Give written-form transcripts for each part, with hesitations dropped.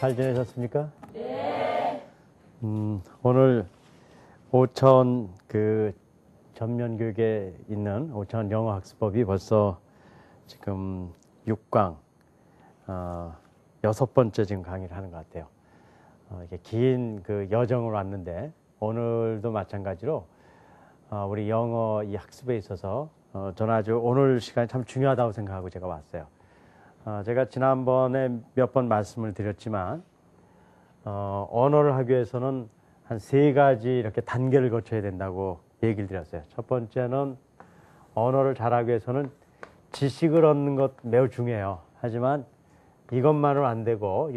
잘 지내셨습니까? 네. 오늘 오천 전면 교육에 있는 오천 영어 학습법이 벌써 지금 6강 6번째 지금 강의를 하는 것 같아요. 이게 긴 여정을 왔는데 오늘도 마찬가지로 우리 영어 이 학습에 있어서 저는 아주 오늘 시간이 참 중요하다고 생각하고 제가 왔어요. 제가 지난번에 몇 번 말씀을 드렸지만 언어를 하기 위해서는 한 3가지 이렇게 단계를 거쳐야 된다고 얘기를 드렸어요. 첫 번째는 언어를 잘하기 위해서는 지식을 얻는 것 매우 중요해요. 하지만 이것만은 안 되고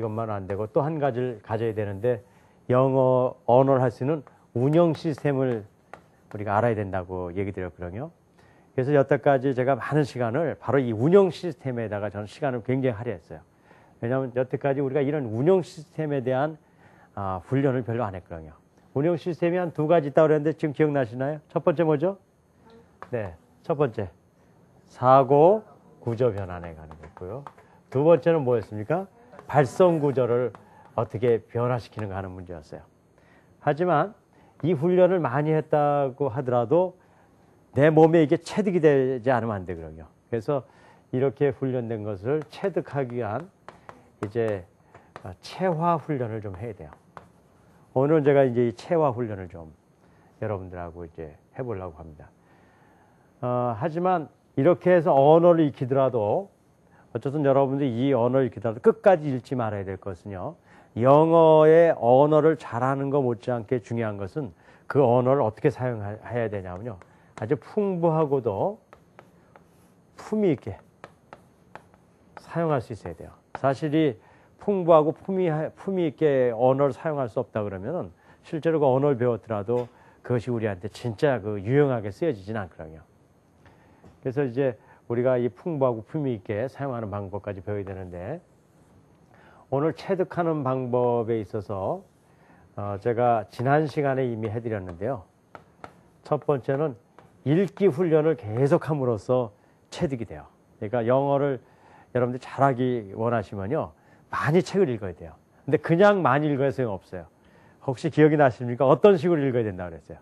또 한 가지를 가져야 되는데 언어를 할 수 있는 운영 시스템을 우리가 알아야 된다고 얘기 드렸거든요. 그래서 여태까지 제가 많은 시간을 바로 이 운영 시스템에다가 저는 시간을 굉장히 할애했어요. 왜냐하면 여태까지 우리가 이런 운영 시스템에 대한 훈련을 별로 안 했거든요. 운영 시스템이 한 2가지 있다고 그랬는데 지금 기억나시나요? 첫 번째 뭐죠? 네, 첫 번째 사고 구조 변환에 관한 거고요. 2번째는 뭐였습니까? 발성 구조를 어떻게 변화시키는가 하는 문제였어요. 하지만 이 훈련을 많이 했다고 하더라도 내 몸에 이게 체득이 되지 않으면 안 되거든요. 그래서 이렇게 훈련된 것을 체득하기 위한 이제 체화 훈련을 좀 해야 돼요. 오늘은 제가 이제 이 체화 훈련을 좀 여러분들하고 이제 해보려고 합니다. 하지만 이렇게 해서 언어를 익히더라도 어쨌든 여러분들이 이 언어를 익히더라도 끝까지 읽지 말아야 될 것은요. 영어의 언어를 잘하는 것 못지않게 중요한 것은 그 언어를 어떻게 사용해야 되냐면요. 아주 풍부하고도 품위 있게 사용할 수 있어야 돼요. 사실 이 풍부하고 품위 있게 언어를 사용할 수 없다 그러면은 실제로 그 언어를 배웠더라도 그것이 우리한테 진짜 유용하게 쓰여지진 않거든요. 그래서 이제 우리가 이 풍부하고 품위 있게 사용하는 방법까지 배워야 되는데 오늘 체득하는 방법에 있어서 제가 지난 시간에 이미 해드렸는데요. 첫 번째는 읽기 훈련을 계속함으로써 체득이 돼요. 그러니까 영어를 여러분들이 잘하기 원하시면요. 많이 책을 읽어야 돼요. 근데 그냥 많이 읽어야 소용없어요. 혹시 기억이 나십니까? 어떤 식으로 읽어야 된다고 그랬어요?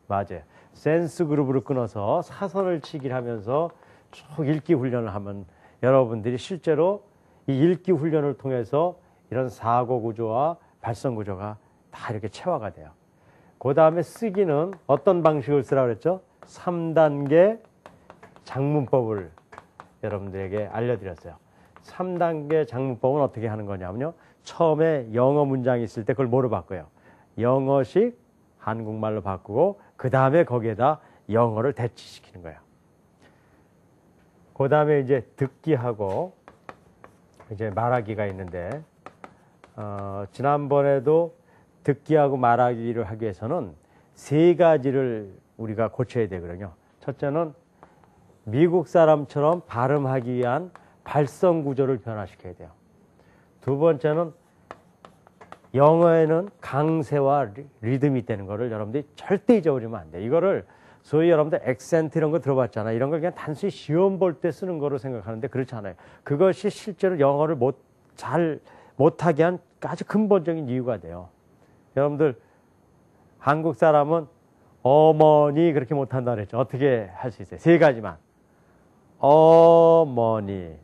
맞아요. 센스 그룹으로 끊어서 사선을 치기를 하면서 쭉 읽기 훈련을 하면 여러분들이 실제로 이 읽기 훈련을 통해서 이런 사고 구조와 발성 구조가 다 이렇게 체화가 돼요. 그 다음에 쓰기는 어떤 방식을 쓰라고 그랬죠? 3단계 장문법을 여러분들에게 알려드렸어요. 3단계 장문법은 어떻게 하는 거냐면요. 처음에 영어 문장이 있을 때 그걸 뭐로 바꿔요? 영어식 한국말로 바꾸고 그 다음에 거기에다 영어를 대치시키는 거예요. 그 다음에 이제 듣기하고 이제 말하기가 있는데 지난번에도 듣기하고 말하기를 하기 위해서는 3가지를 우리가 고쳐야 되거든요. 첫째는 미국 사람처럼 발음하기 위한 발성 구조를 변화시켜야 돼요. 2번째는 영어에는 강세와 리듬이 있다는 거를 여러분들이 절대 잊어버리면 안 돼요. 이거를 소위 여러분들 액센트 이런 거 들어봤잖아요. 이런 걸 그냥 단순히 시험 볼 때 쓰는 거로 생각하는데 그렇지 않아요. 그것이 실제로 영어를 잘 못하게 한 아주 근본적인 이유가 돼요. 여러분들 한국 사람은 어머니 그렇게 못한다 그랬죠. 어떻게 할 수 있어요? 3가지만. 어머니,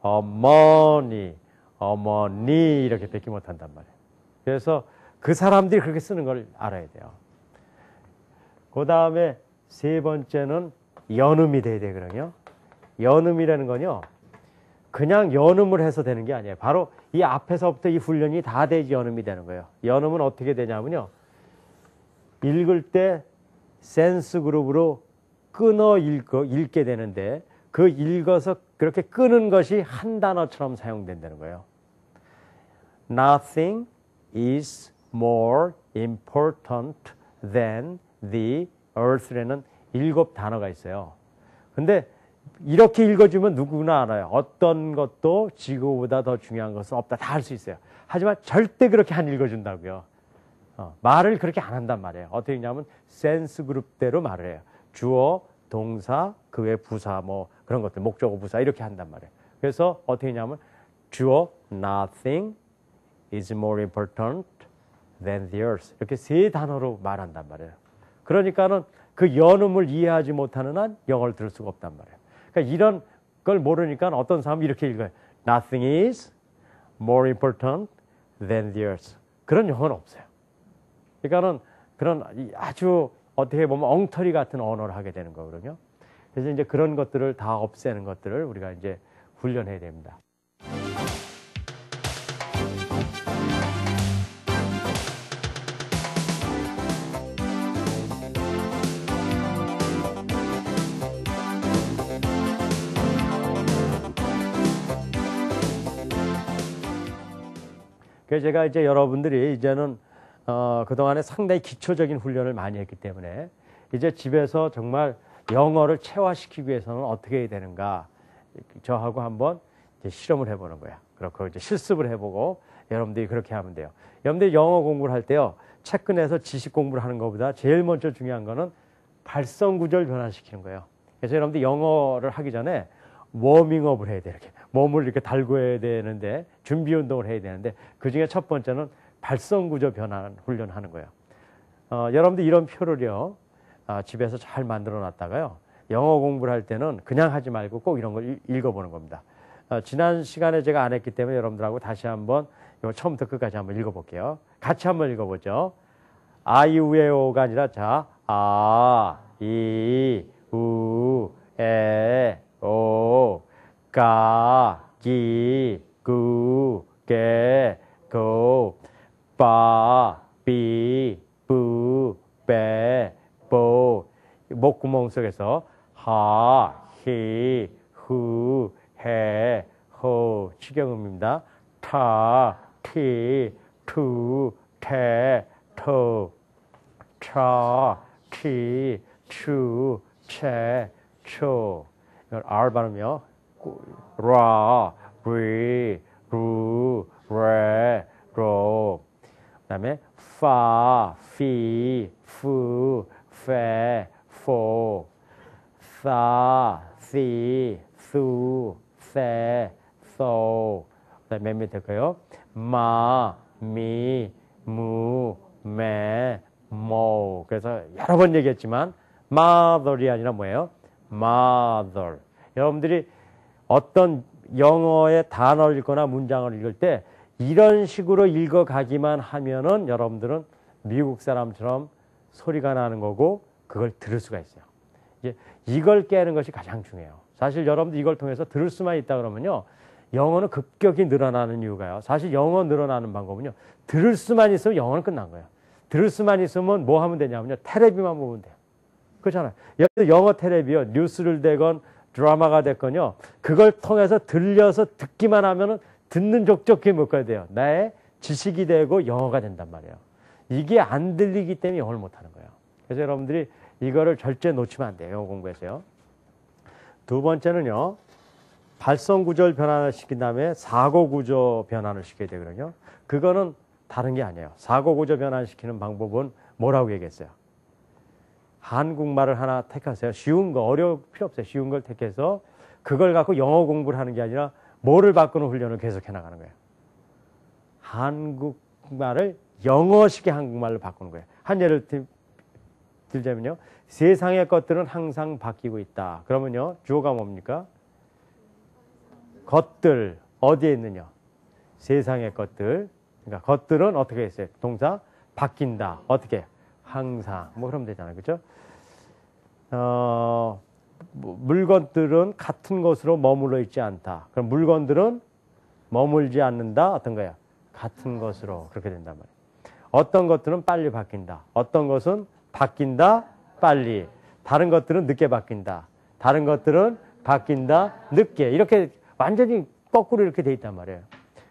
어머니, 어머니 이렇게 밖에 못한단 말이에요. 그래서 그 사람들이 그렇게 쓰는 걸 알아야 돼요. 그 다음에 3번째는 연음이 돼야 되거든요. 연음이라는 건요. 그냥 연음을 해서 되는 게 아니에요. 바로 이 앞에서부터 이 훈련이 다 돼야지 연음이 되는 거예요. 연음은 어떻게 되냐면요. 읽을 때 센스 그룹으로 끊어 읽게 되는데 그 읽어서 그렇게 끄는 것이 한 단어처럼 사용된다는 거예요. Nothing is more important than the earth라는 7단어가 있어요. 근데 이렇게 읽어주면 누구나 알아요. 어떤 것도 지구보다 더 중요한 것은 없다. 다 할 수 있어요. 하지만 절대 그렇게 안 읽어준다고요. 말을 그렇게 안 한단 말이에요. 어떻게 했냐면 센스 그룹대로 말을 해요. 주어, 동사, 그 외 부사, 뭐 그런 것들, 목적어, 부사 이렇게 한단 말이에요. 그래서 어떻게 했냐면 주어 nothing is more important than the earth. 이렇게 세 단어로 말한단 말이에요. 그러니까는 그 연음을 이해하지 못하는 한 영어를 들을 수가 없단 말이에요. 그러니까 이런 걸 모르니까 어떤 사람은 이렇게 읽어요. Nothing is more important than the earth. 그런 영어는 없어요. 그러니까는 그런 아주 어떻게 보면 엉터리 같은 언어를 하게 되는 거거든요. 그래서 이제 그런 것들을 다 없애는 것들을 우리가 이제 훈련해야 됩니다. 그래서 제가 이제 여러분들이 이제는 그동안에 상당히 기초적인 훈련을 많이 했기 때문에 이제 집에서 정말 영어를 체화시키기 위해서는 어떻게 해야 되는가 저하고 한번 이제 실험을 해보는 거야. 그렇고 이제 실습을 해보고 여러분들이 그렇게 하면 돼요. 여러분들이 영어 공부를 할 때요. 책 꺼내서 지식 공부를 하는 것보다 제일 먼저 중요한 거는 발성 구조를 변화시키는 거예요. 그래서 여러분들 영어를 하기 전에 워밍업을 해야 돼요. 이렇게 몸을 이렇게 달고 해야 되는데 준비 운동을 해야 되는데 그 중에 첫 번째는 발성 구조 변화 훈련하는 거예요. 여러분들 이런 표를요. 집에서 잘 만들어 놨다가요. 영어 공부를 할 때는 그냥 하지 말고 꼭 이런 걸 읽어보는 겁니다. 지난 시간에 제가 안 했기 때문에 여러분들하고 다시 한번 이거 처음부터 끝까지 한번 읽어볼게요. 같이 한번 읽어보죠. 아이우에오가 아니라 자, 아, 이, 우, 에, 오, 가, 기, 구, 게, 고, 빠, 비, 부, 베, 보. 목구멍 속에서 하, 히, 후, 해, 호. 치경음입니다. 타, 티, 투, 태, 토. 차, 티, 추, 채, 초. 이걸 R 발음이요. 라, 리, 루, 레, 로. 그 다음에 파, 피, 푸, 페, 포. 사, 시, 수, 세, 소. 그 다음에 몇 명 될까요? 마, 미, 무, 매, 모. 그래서 여러 번 얘기했지만 mother이 아니라 뭐예요? mother. 여러분들이 어떤 영어의 단어를 읽거나 문장을 읽을 때 이런 식으로 읽어가기만 하면은 여러분들은 미국 사람처럼 소리가 나는 거고 그걸 들을 수가 있어요. 이제 이걸 깨는 것이 가장 중요해요. 사실 여러분들 이걸 통해서 들을 수만 있다 그러면요. 영어는 급격히 늘어나는 이유가요. 사실 영어 늘어나는 방법은요. 들을 수만 있으면 영어는 끝난 거예요. 들을 수만 있으면 뭐 하면 되냐면요. 텔레비만 보면 돼요. 그렇잖아요. 영어 텔레비요. 뉴스를 되건 드라마가 됐건요. 그걸 통해서 들려서 듣기만 하면은 듣는 족족히 묶어야 돼요. 나의 지식이 되고 영어가 된단 말이에요. 이게 안 들리기 때문에 영어를 못하는 거예요. 그래서 여러분들이 이거를 절대 놓치면 안 돼요. 영어 공부에서요. 두 번째는요. 발성 구조를 변화를 시킨 다음에 사고 구조 변화를 시켜야 되거든요. 그거는 다른 게 아니에요. 사고 구조 변화를 시키는 방법은 뭐라고 얘기했어요? 한국말을 하나 택하세요. 쉬운 거, 어려울 필요 없어요. 쉬운 걸 택해서 그걸 갖고 영어 공부를 하는 게 아니라 뭐를 바꾸는 훈련을 계속해 나가는 거예요. 한국말을 영어식의 한국말로 바꾸는 거예요. 한 예를 들자면요. 세상의 것들은 항상 바뀌고 있다. 그러면요. 주어가 뭡니까? 것들. 어디에 있느냐? 세상의 것들. 그러니까 것들은 어떻게 했어요? 동사 바뀐다. 어떻게? 항상. 뭐 그러면 되잖아요. 그렇죠? 물건들은 같은 곳으로 머물러 있지 않다. 그럼 물건들은 머물지 않는다. 어떤 거야? 같은 것으로. 그렇게 된단 말이에요. 어떤 것들은 빨리 바뀐다. 어떤 것은 바뀐다. 빨리. 다른 것들은 늦게 바뀐다. 다른 것들은 바뀐다. 늦게. 이렇게 완전히 거꾸로 이렇게 돼 있단 말이에요.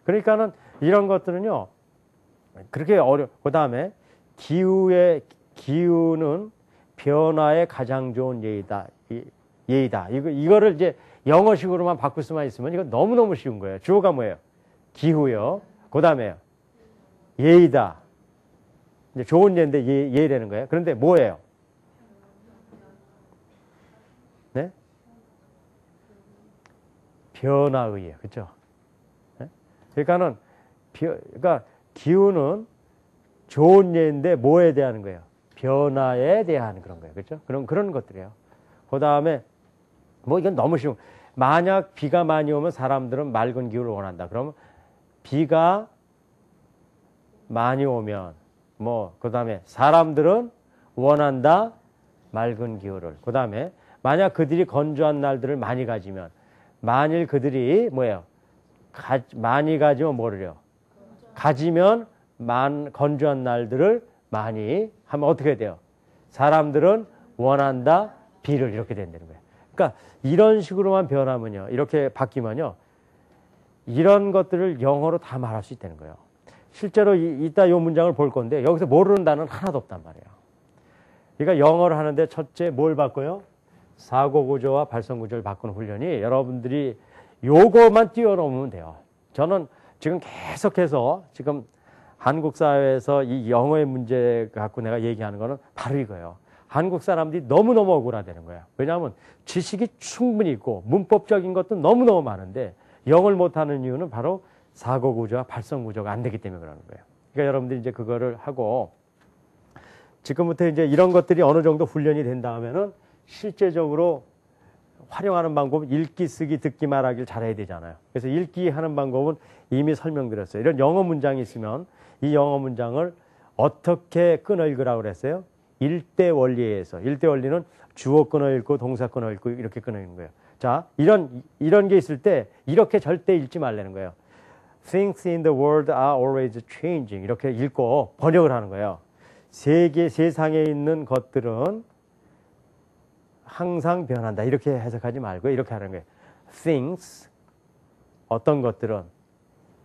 그러니까는 이런 것들은요. 그렇게 그 다음에 기후는 변화의 가장 좋은 예의다. 이거를 이제 영어식으로만 바꿀 수만 있으면 이거 너무너무 쉬운 거예요. 주어가 뭐예요? 기후요. 그 다음에요. 예의다. 이제 좋은 예인데 예의라는 거예요. 그런데 뭐예요? 네? 변화의예요. 그렇죠? 네? 그러니까는 그러니까 기후는 좋은 예인데 뭐에 대한 거예요? 변화에 대한 그런 거예요. 그렇죠? 그런 것들이에요. 그 다음에 뭐 이건 너무 쉬운. 만약 비가 많이 오면 사람들은 맑은 기후를 원한다. 그러면 비가 많이 오면 뭐 그다음에 사람들은 원한다 맑은 기후를. 그다음에 만약 그들이 건조한 날들을 많이 가지면 만일 그들이 뭐예요? 많이 가지면 뭐를요? 가지면 건조한 날들을 많이 하면 어떻게 돼요? 사람들은 원한다 비를 이렇게 된다는 거예요. 그러니까 이런 식으로만 변하면요. 이렇게 바뀌면요. 이런 것들을 영어로 다 말할 수 있다는 거예요. 실제로 이따 이 문장을 볼 건데 여기서 모르는 단어는 하나도 없단 말이에요. 그러니까 영어를 하는데 첫째 뭘 바꿔요? 사고구조와 발성구조를 바꾸는 훈련이 여러분들이 요거만 뛰어넘으면 돼요. 저는 지금 계속해서 지금 한국 사회에서 이 영어의 문제 갖고 내가 얘기하는 거는 바로 이거예요. 한국 사람들이 너무너무 억울하다는 거예요. 왜냐하면 지식이 충분히 있고 문법적인 것도 너무너무 많은데 영어를 못하는 이유는 바로 사고구조와 발성구조가 안 되기 때문에 그러는 거예요. 그러니까 여러분들이 이제 그거를 하고 지금부터 이제 이런 것들이 어느 정도 훈련이 된 다음에는 실제적으로 활용하는 방법은 읽기, 쓰기, 듣기, 말하기를 잘해야 되잖아요. 그래서 읽기 하는 방법은 이미 설명드렸어요. 이런 영어 문장이 있으면 이 영어 문장을 어떻게 끊어 읽으라고 그랬어요? 일대 원리에 의해서. 일대 원리는 주어 끊어 읽고 동사 끊어 읽고 이렇게 끊어 읽는 거예요. 자, 이런 게 있을 때 이렇게 절대 읽지 말라는 거예요. Things in the world are always changing. 이렇게 읽고 번역을 하는 거예요. 세상에 있는 것들은 항상 변한다. 이렇게 해석하지 말고 이렇게 하는 거예요. Things, 어떤 것들은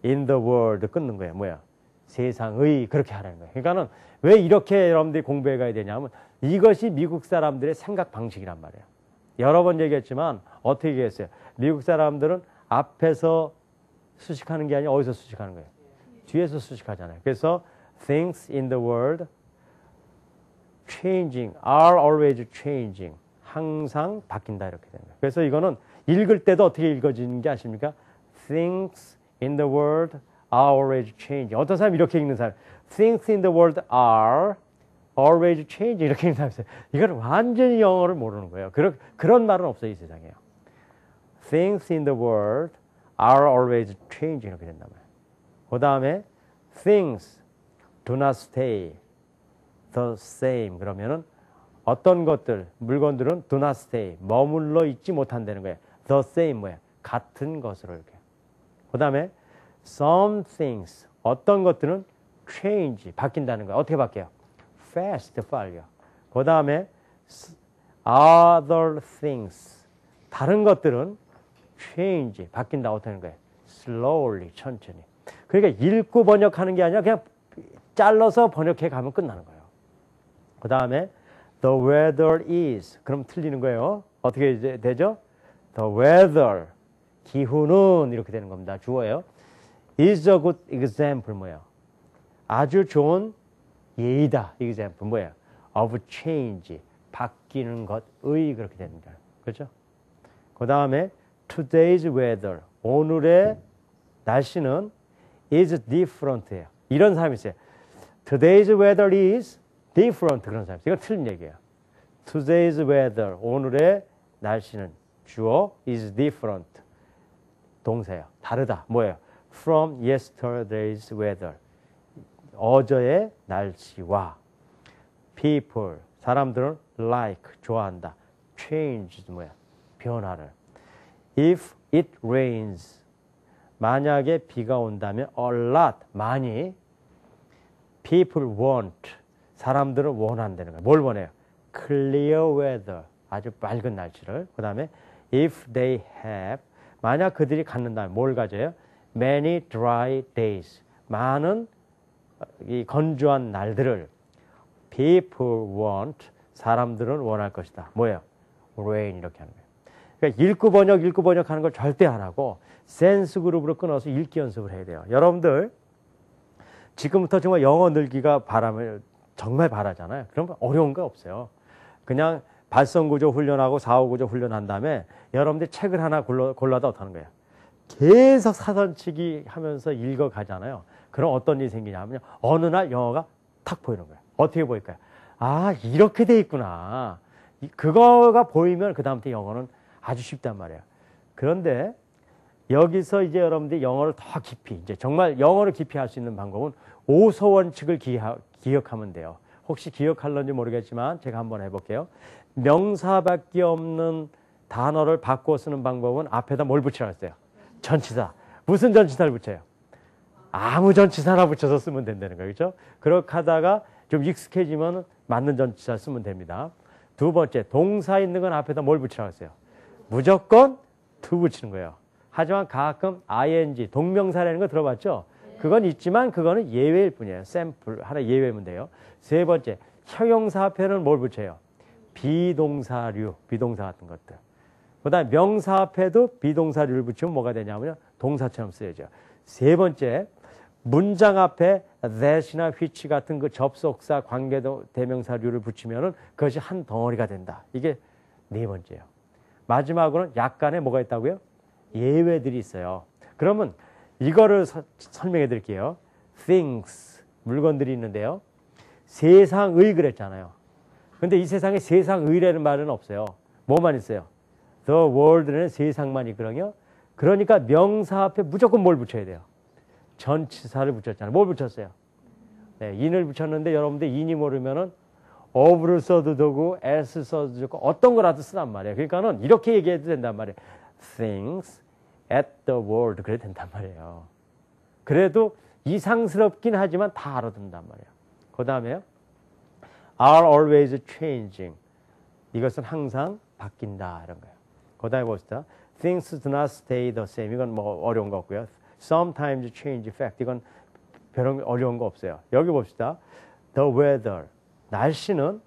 in the world 끊는 거예요. 뭐야? 세상의 그렇게 하라는 거예요. 그러니까는 왜 이렇게 여러분들이 공부해 가야 되냐면 이것이 미국 사람들의 생각 방식이란 말이에요. 여러 번 얘기했지만 어떻게 얘기했어요? 미국 사람들은 앞에서 수식하는 게 아니라 어디서 수식하는 거예요? 뒤에서 수식하잖아요. 그래서 things in the world changing, are always changing. 항상 바뀐다 이렇게 되는 거예요. 그래서 이거는 읽을 때도 어떻게 읽어지는 게 아십니까? Things in the world are always changing. 어떤 사람이 이렇게 읽는 사람, Things in the world are always changing 이렇게 읽는 사람이 있어요. 이건 완전히 영어를 모르는 거예요. 그런 말은 없어요, 이 세상에요. Things in the world are always changing 이렇게 된단 말이에요. 그 다음에 Things do not stay the same. 그러면은 어떤 것들, 물건들은 do not stay, 머물러 있지 못한다는 거예요. The same 뭐예요? 같은 것으로 이렇게. 그 다음에 some things, 어떤 것들은 change, 바뀐다는 거예요. 어떻게 바뀌어요? fast, 빨리요. 그 다음에 other things, 다른 것들은 change, 바뀐다. 어떻게 하는 거예요? slowly, 천천히. 그러니까 읽고 번역하는 게 아니라 그냥 잘라서 번역해 가면 끝나는 거예요. 그 다음에 the weather is, 그럼 틀리는 거예요. 어떻게 이제 되죠? the weather, 기후는 이렇게 되는 겁니다. 주어예요. is a good example 뭐예요? 아주 좋은 예이다. example 뭐예요? of change, 바뀌는 것의 그렇게 됩니다. 그렇죠? 그 다음에 today's weather, 오늘의 날씨는 is different예요. 이런 사람이 있어요. Today's weather is different. 그런 사람이 있어요. 이건 틀린 얘기예요. Today's weather, 오늘의 날씨는 주어 is different. 동사예요. 다르다. 뭐예요? From yesterday's weather. 어제의 날씨와 people, 사람들은 like, 좋아한다. change, 뭐야? 변화를. If it rains, 만약에 비가 온다면 a lot, 많이 people want, 사람들은 원한다는 거예요. 뭘 원해요? clear weather, 아주 맑은 날씨를. 그 다음에 if they have, 만약 그들이 갖는다면 뭘 가져요? many dry days, 많은 이 건조한 날들을 people want, 사람들은 원할 것이다. 뭐예요? rain 이렇게 하는 거예요. 그러니까 읽고 번역 하는 걸 절대 안 하고 센스 그룹으로 끊어서 읽기 연습을 해야 돼요. 여러분들 지금부터 정말 영어 늘기가 정말 바라잖아요. 그러면 어려운 거 없어요. 그냥 발성구조 훈련하고 사고구조 훈련한 다음에 여러분들이 책을 하나 골라도 어떻게 하는 거예요? 계속 사선치기 하면서 읽어가잖아요. 그럼 어떤 일이 생기냐면요. 어느 날 영어가 탁 보이는 거예요. 어떻게 보일까요? 아, 이렇게 돼 있구나. 그거가 보이면 그 다음부터 영어는 아주 쉽단 말이에요. 그런데 여기서 이제 여러분들이 영어를 더 깊이, 이제 정말 영어를 깊이 할 수 있는 방법은 오소 원칙을 기억하면 돼요. 혹시 기억할런지 모르겠지만 제가 한번 해볼게요. 명사밖에 없는 단어를 바꿔 쓰는 방법은 앞에다 뭘 붙이라고 했어요? 전치사. 무슨 전치사를 붙여요? 아무 전치사나 붙여서 쓰면 된다는 거예요. 그렇죠? 그렇게 하다가 좀 익숙해지면 맞는 전치사 쓰면 됩니다. 두 번째, 동사 있는 건 앞에다 뭘 붙이라고 했어요? 무조건 to 붙이는 거예요. 하지만 가끔 ing, 동명사라는 거 들어봤죠? 그건 있지만 그거는 예외일 뿐이에요. 샘플, 하나 예외면 돼요. 세 번째, 형용사 앞에는 뭘 붙여요? 비동사류, 비동사 같은 것들. 그 다음에 명사 앞에도 비동사류를 붙이면 뭐가 되냐면요. 동사처럼 쓰여져. 세 번째, 문장 앞에 that이나 which 같은 그 접속사, 관계도 대명사류를 붙이면은 그것이 한 덩어리가 된다. 이게 네 번째예요. 마지막으로는 약간의 뭐가 있다고요? 예외들이 있어요. 그러면 이거를 설명해 드릴게요. things, 물건들이 있는데요. 세상의 그랬잖아요. 근데 이 세상에 세상의라는 말은 없어요. 뭐만 있어요? The world는 세상만 있거든요. 그러니까 명사 앞에 무조건 뭘 붙여야 돼요? 전치사를 붙였잖아요. 뭘 붙였어요? 네, in을 붙였는데 여러분들 in이 모르면은 of를 써도 되고 as 써도 되고 어떤 거라도 쓰란 말이에요. 그러니까는 이렇게 얘기해도 된단 말이에요. Things at the world 그래도 된단 말이에요. 그래도 이상스럽긴 하지만 다 알아듣는단 말이에요. 그 다음에요. are always changing. 이것은 항상 바뀐다 이런 거예요. 그 다음에 봅시다. Things do not stay the same. 이건 뭐 어려운 거 없고요. Sometimes change fact. 이건 별 어려운 거 없어요. 여기 봅시다. The weather. 날씨는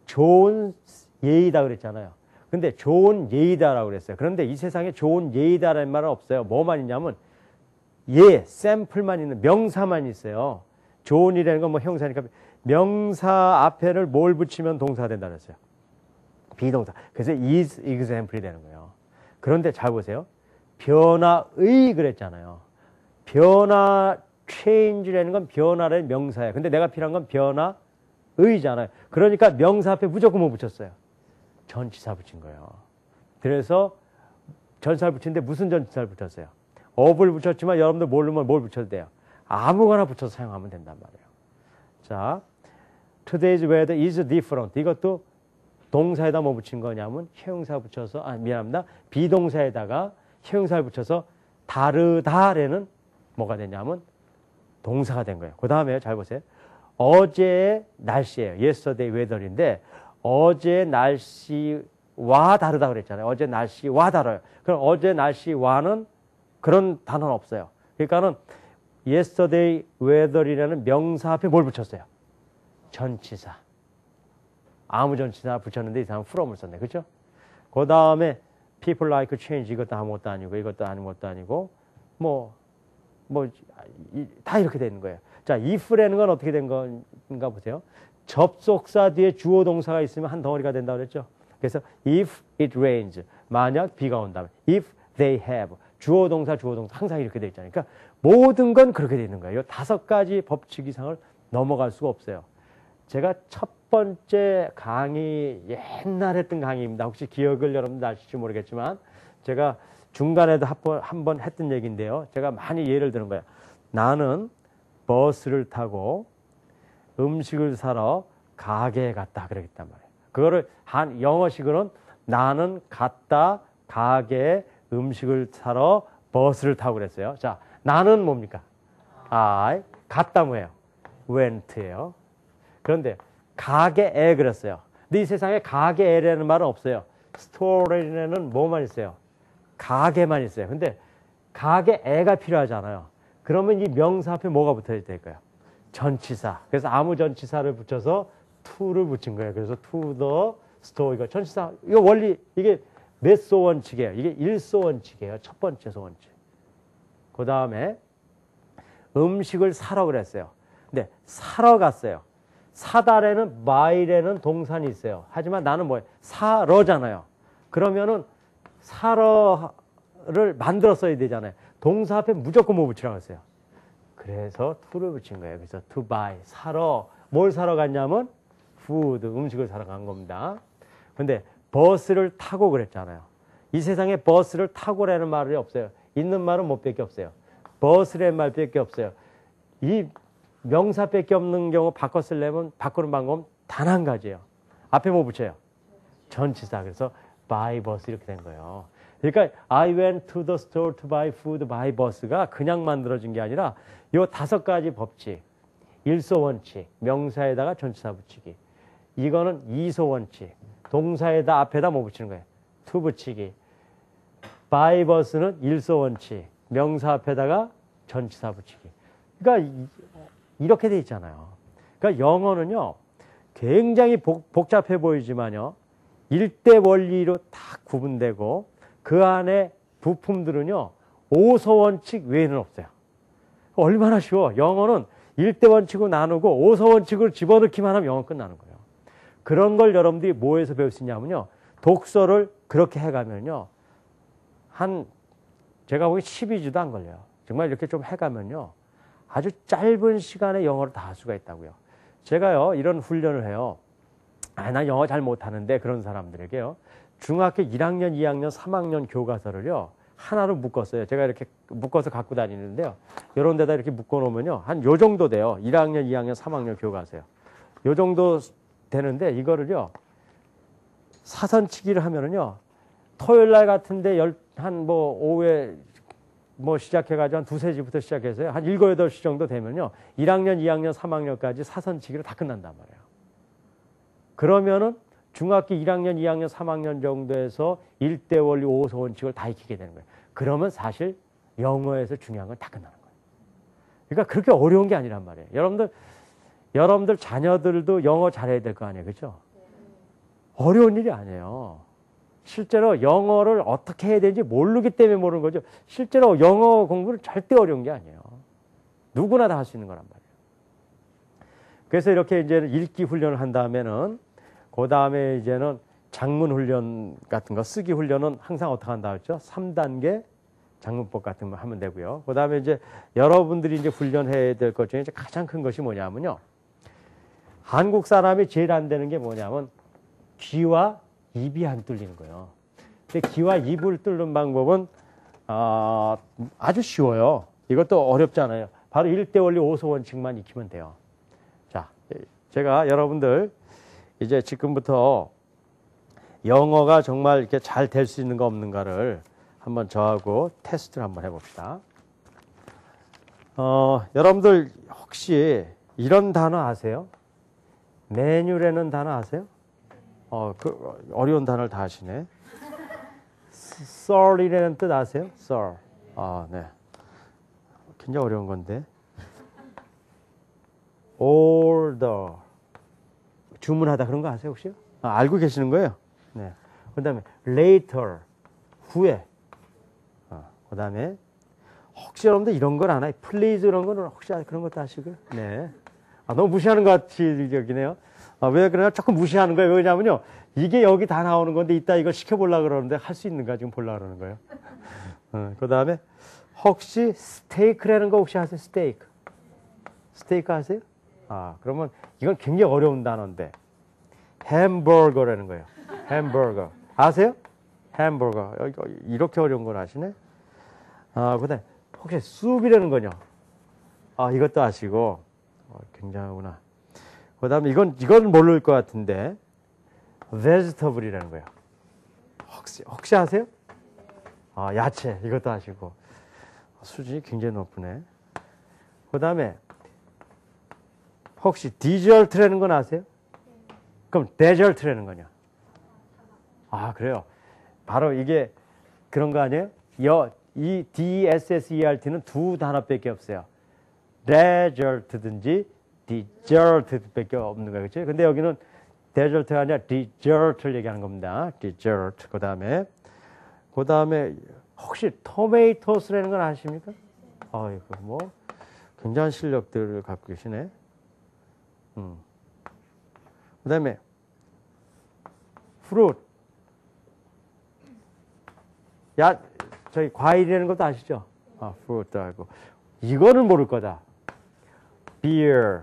좋은 예의다 그랬잖아요. 근데 좋은 예의다라고 그랬어요. 그런데 이 세상에 좋은 예의다라는 말은 없어요. 뭐만 있냐면 샘플만 있는 명사만 있어요. 좋은 일이라는 건 뭐 형사니까 명사 앞에를 뭘 붙이면 동사가 된다 그랬어요. 비동사. 그래서 is example이 되는 거예요. 그런데 잘 보세요. 변화의 그랬잖아요. 변화 change라는 건 변화라는 명사예요. 근데 내가 필요한 건 변화의잖아요. 그러니까 명사 앞에 무조건 뭐 붙였어요? 전치사 붙인 거예요. 그래서 전치사를 붙이는데 무슨 전치사를 붙였어요? of를 붙였지만 여러분들 모르면 뭘 붙여도 돼요? 아무거나 붙여서 사용하면 된단 말이에요. 자, today's weather is different. 이것도 동사에다 뭐 붙인 거냐면 형용사 붙여서 미안합니다. 비동사에다가 형용사를 붙여서 다르다라는 뭐가 되냐면 동사가 된 거예요. 그 다음에 잘 보세요. 어제의 날씨예요. yesterday weather인데 어제 날씨와 다르다 그랬잖아요. 어제 날씨와 다르요. 그럼 어제 날씨와는 그런 단어는 없어요. 그러니까는 yesterday weather이라는 명사 앞에 뭘 붙였어요? 전치사. 아무 전치사 붙였는데 이 사람은 from을 썼네. 그렇죠? 그 다음에 people like change 이것도 아무것도 아니고 이것도 아무것도 아니고 다 이렇게 되는 거예요. 자, if라는 건 어떻게 된 건가 보세요. 접속사 뒤에 주어 동사가 있으면 한 덩어리가 된다고 그랬죠. 그래서 if it rains 만약 비가 온다면 if they have 주어 동사 항상 이렇게 돼 있잖아요. 그러니까 모든 건 그렇게 돼 있는 거예요. 이 5가지 법칙 이상을 넘어갈 수가 없어요. 제가 첫 번째 강의 옛날에 했던 강의입니다. 혹시 기억을 여러분들 아실지 모르겠지만 제가 중간에도 한 번 했던 얘기인데요. 제가 많이 예를 드는 거예요. 나는 버스를 타고 음식을 사러 가게에 갔다 그랬단 말이에요. 그거를 영어식으로는 나는 갔다 가게에 음식을 사러 버스를 타고 그랬어요. 자, 나는 뭡니까? I. 갔다 뭐예요? went예요. 그런데 가게에 그랬어요. 근데 이 세상에 가게에라는 말은 없어요. 스토어에는 뭐만 있어요? 가게만 있어요. 근데 가게에가 필요하잖아요. 그러면 이 명사 앞에 뭐가 붙어야 될까요? 전치사. 그래서 아무 전치사를 붙여서 to를 붙인 거예요. 그래서 to the store 이거 전치사. 이거 원리 이게 몇 소 원칙이에요? 이게 1소 원칙이에요. 첫 번째 소 원칙. 그 다음에 음식을 사러 그랬어요. 근데 사러 갔어요. 사다래는 buy래는 동산이 있어요. 하지만 나는 뭐예요? 사러잖아요. 그러면은 사러를 만들어 써야 되잖아요. 동사 앞에 무조건 뭐 붙이라고 했어요? 그래서 to를 붙인 거예요. 그래서 to buy, 사러. 뭘 사러 갔냐면 food, 음식을 사러 간 겁니다. 근데 버스를 타고 그랬잖아요. 이 세상에 버스를 타고라는 말이 없어요. 있는 말은 뭐밖에 없어요. 버스라는 말밖에 없어요. 이 명사밖에 없는 경우 바꿔 쓰려면 바꾸는 방법은 단 한 가지예요. 앞에 뭐 붙여요? 전치사. 그래서 by bus 이렇게 된 거예요. 그러니까 I went to the store to buy food by bus가 그냥 만들어진 게 아니라 이 5가지 법칙. 일소 원칙, 명사에다가 전치사 붙이기. 이거는 이소 원칙. 동사에다 앞에다 뭐 붙이는 거예요? to 붙이기. by bus는 일소 원칙. 명사 앞에다가 전치사 붙이기. 그러니까 이렇게 돼 있잖아요. 그러니까 영어는요. 굉장히 복잡해 보이지만요. 일대 원리로 다 구분되고 그 안에 부품들은요. 오소 원칙 외에는 없어요. 얼마나 쉬워. 영어는 일대 원칙으로 나누고 오소 원칙을 집어넣기만 하면 영어 끝나는 거예요. 그런 걸 여러분들이 뭐에서 배울 수 있냐면요. 독서를 그렇게 해가면요. 제가 보기 12주도 안 걸려요. 정말 이렇게 좀 해가면요. 아주 짧은 시간에 영어를 다 할 수가 있다고요. 제가요. 이런 훈련을 해요. 나 영어 잘 못하는데 그런 사람들에게요. 중학교 1학년, 2학년, 3학년 교과서를요. 하나로 묶었어요. 제가 이렇게 묶어서 갖고 다니는데요. 이런 데다 이렇게 묶어놓으면요. 한 요 정도 돼요. 1학년, 2학년, 3학년 교과서요. 요 정도 되는데 이거를요. 사선치기를 하면은요. 토요일 날 같은데 오후에 시작해가지고 한 2-3시부터 시작해서요. 한 7, 8시 정도 되면요. 1학년, 2학년, 3학년까지 사선치기로 다 끝난단 말이에요. 그러면은 중학교 1학년, 2학년, 3학년 정도에서 1대 원리 5소 원칙을 다 익히게 되는 거예요. 그러면 사실 영어에서 중요한 건 다 끝나는 거예요. 그러니까 그렇게 어려운 게 아니란 말이에요. 여러분들 자녀들도 영어 잘해야 될 거 아니에요. 그렇죠? 어려운 일이 아니에요. 실제로 영어를 어떻게 해야 되는지 모르기 때문에 모르는 거죠. 실제로 영어 공부는 절대 어려운 게 아니에요. 누구나 다 할 수 있는 거란 말이에요. 그래서 이렇게 이제 읽기 훈련을 한 다음에는 그 다음에 이제는 작문 훈련 같은 거, 쓰기 훈련은 항상 어떻게 한다 했죠? 3단계 작문법 같은 거 하면 되고요. 그 다음에 이제 여러분들이 이제 훈련해야 될 것 중에 이제 가장 큰 것이 뭐냐면요. 한국 사람이 제일 안 되는 게 뭐냐면 귀와 입이 안 뚫리는 거예요. 근데 귀와 입을 뚫는 방법은 아주 쉬워요. 이것도 어렵잖아요. 바로 1대 원리 5소 원칙만 익히면 돼요. 자, 제가 여러분들 이제 지금부터 영어가 정말 이렇게 잘 될 수 있는가 없는가를 한번 저하고 테스트를 한번 해봅시다. 여러분들 혹시 이런 단어 아세요? 매뉴라는 단어 아세요? 어려운 단어를 다 하시네. sorry라는 뜻 아세요? sorry. 네. 굉장히 어려운 건데. order. 주문하다 그런 거 아세요, 혹시? 알고 계시는 거예요? 네. 그 다음에 later. 후에. 그 다음에 혹시 여러분들 이런 걸 아나요? please 이런 거는 혹시 그런 것도 아시고요? 네. 너무 무시하는 것 같이 여기네요. 왜 그러냐? 조금 무시하는 거예요. 왜냐면요. 이게 여기 다 나오는 건데 이따 이걸 시켜보려고 그러는데 할 수 있는가 지금 보려고 그러는 거예요. 그 다음에 혹시 스테이크라는 거 혹시 아세요? 스테이크. 스테이크 아세요? 그러면 이건 굉장히 어려운 단어인데 햄버거라는 거예요. 햄버거. 아세요? 햄버거. 이렇게 어려운 걸 아시네? 그 다음에 혹시 숲이라는 거냐? 이것도 아시고 굉장하구나. 그 다음에 이건 모를 것 같은데 vegetable이라는 거예요. 혹시 아세요? 야채. 이것도 아시고. 수준이 굉장히 높으네. 그 다음에 혹시 디저트라는 건 아세요? 그럼 데저트라는 거냐? 그래요. 바로 이게 그런 거 아니에요? 이 DSSERT는 두 단어밖에 없어요. 데저트든지 디저트밖에 없는 거예요. 그렇죠? 근데 여기는 데저트가 아니라 디저트를 얘기하는 겁니다. 디저트. 그 다음에 혹시 토메이토스라는 건 아십니까? 이거 뭐 굉장한 실력들을 갖고 계시네. 그 다음에 fruit. 저희 과일이라는 것도 아시죠? fruit도 알고. 이거는 모를 거다. beer.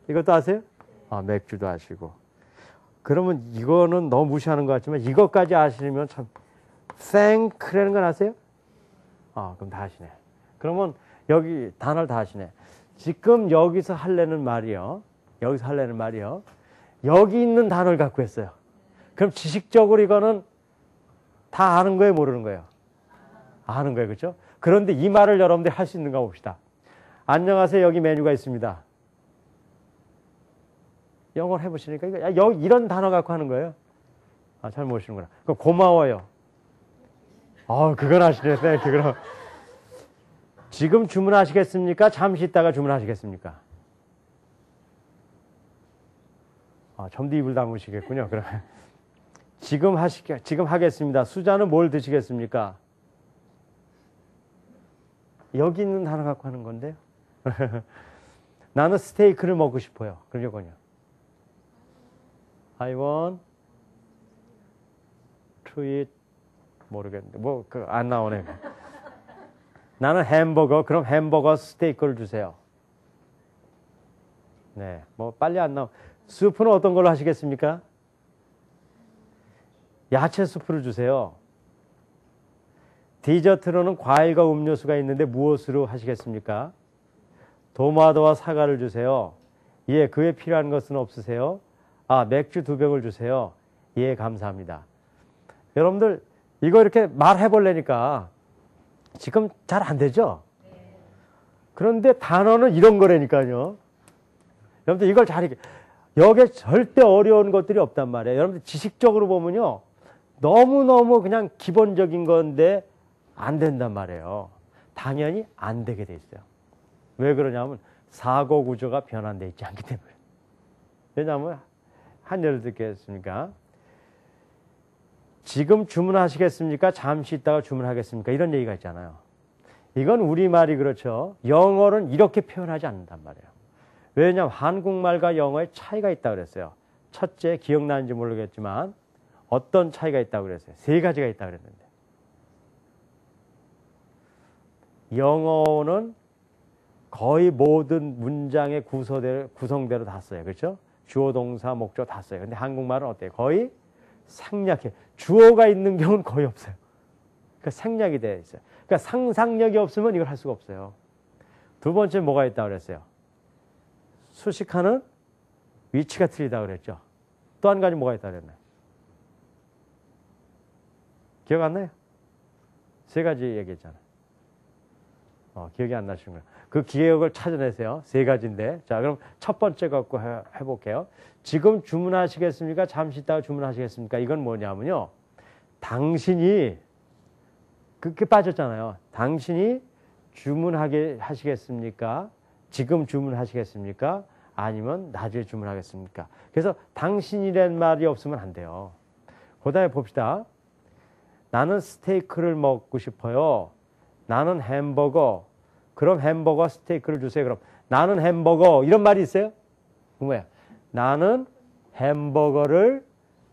이것도 아세요? 아, 맥주도 아시고. 그러면 이거는 너무 무시하는 것 같지만 이것까지 아시면 참 thank라는 건 아세요? 아, 그럼 다 아시네. 그러면 여기 단어를 다 아시네. 지금 여기서 하려는 말이요. 여기서 하려는 말이요. 여기 있는 단어를 갖고 했어요. 그럼 지식적으로 이거는 다 아는 거예요, 모르는 거예요? 아는 거예요, 그렇죠? 그런데 이 말을 여러분들이 할 수 있는가 봅시다. 안녕하세요, 여기 메뉴가 있습니다. 영어를 해보시니까 이런 단어 갖고 하는 거예요. 아, 잘 모르시는구나. 그럼 고마워요. 그건 아시네. 그럼 지금 주문하시겠습니까? 잠시 있다가 주문하시겠습니까? 점도 입을 다무시겠군요. 그럼 지금 하겠습니다. 수자는 뭘 드시겠습니까? 여기 있는 단어 갖고 하는 건데요. 나는 스테이크를 먹고 싶어요. 그럼 이거요. I want to eat 모르겠는데 안 나오네. 나는 햄버거. 그럼 햄버거 스테이크를 주세요. 네, 빨리 안 나오. 수프는 어떤 걸로 하시겠습니까? 야채 수프를 주세요. 디저트로는 과일과 음료수가 있는데 무엇으로 하시겠습니까? 도마도와 사과를 주세요. 예, 그 외에 필요한 것은 없으세요? 맥주 2병을 주세요. 예, 감사합니다. 여러분들 이거 이렇게 말해보려니까 지금 잘 안 되죠? 그런데 단어는 이런 거라니까요. 여러분들 이걸 여기에 절대 어려운 것들이 없단 말이에요. 여러분들 지식적으로 보면요. 너무너무 그냥 기본적인 건데 안 된단 말이에요. 당연히 안 되게 돼 있어요. 왜 그러냐면 사고 구조가 변환되어 있지 않기 때문에. 왜냐하면 한 예를 듣겠습니까? 지금 주문하시겠습니까? 잠시 있다가 주문하겠습니까? 이런 얘기가 있잖아요. 이건 우리말이 그렇죠. 영어는 이렇게 표현하지 않는단 말이에요. 왜냐하면 한국말과 영어에 차이가 있다고 그랬어요. 첫째, 기억나는지 모르겠지만 어떤 차이가 있다고 그랬어요? 3가지가 있다고 그랬는데. 영어는 거의 모든 문장의 구성대로 다 써요. 그렇죠? 주어, 동사, 목적 다 써요. 근데 한국말은 어때요? 거의 생략해. 주어가 있는 경우는 거의 없어요. 그러니까 생략이 되어 있어요. 그러니까 상상력이 없으면 이걸 할 수가 없어요. 두 번째 뭐가 있다고 그랬어요? 수식하는 위치가 틀리다고 그랬죠. 또 한 가지 뭐가 있다고 그랬나요? 기억 안 나요? 3가지 얘기했잖아요. 기억이 안 나시는구나. 그 기억을 찾아내세요. 3가지인데. 자, 그럼 첫 번째 갖고 해볼게요. 지금 주문하시겠습니까? 잠시 있다가 주문하시겠습니까? 이건 뭐냐면요. 당신이, 그렇게 빠졌잖아요. 당신이 하시겠습니까? 지금 주문하시겠습니까? 아니면 나중에 주문하겠습니까? 그래서 당신이란 말이 없으면 안 돼요. 그 다음에 봅시다. 나는 스테이크를 먹고 싶어요. 나는 햄버거. 그럼 햄버거 스테이크를 주세요. 그럼 나는 햄버거 이런 말이 있어요? 뭐야? 나는 햄버거를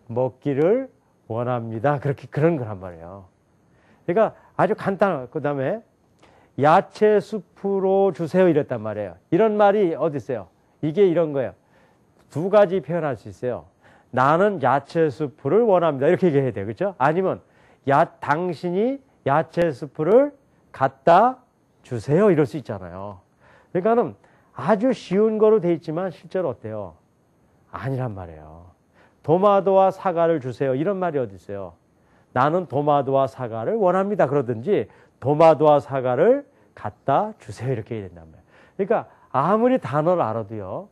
먹기를 원합니다. 그런 거란 말이에요. 그러니까 아주 간단한. 그 다음에 야채 수프로 주세요 이랬단 말이에요. 이런 말이 어디 있어요? 이게 이런 거예요. 2가지 표현할 수 있어요. 나는 야채 수프를 원합니다. 이렇게 얘기해야 돼요. 그렇죠? 아니면 당신이 야채 수프를 갖다 주세요. 이럴 수 있잖아요. 그러니까는 아주 쉬운 거로 돼 있지만 실제로 어때요? 아니란 말이에요. 도마도와 사과를 주세요. 이런 말이 어디 있어요? 나는 도마도와 사과를 원합니다. 그러든지 도마도와 사과를 갖다 주세요. 이렇게 해야 된단 말이에요. 그러니까 아무리 단어를 알아도요.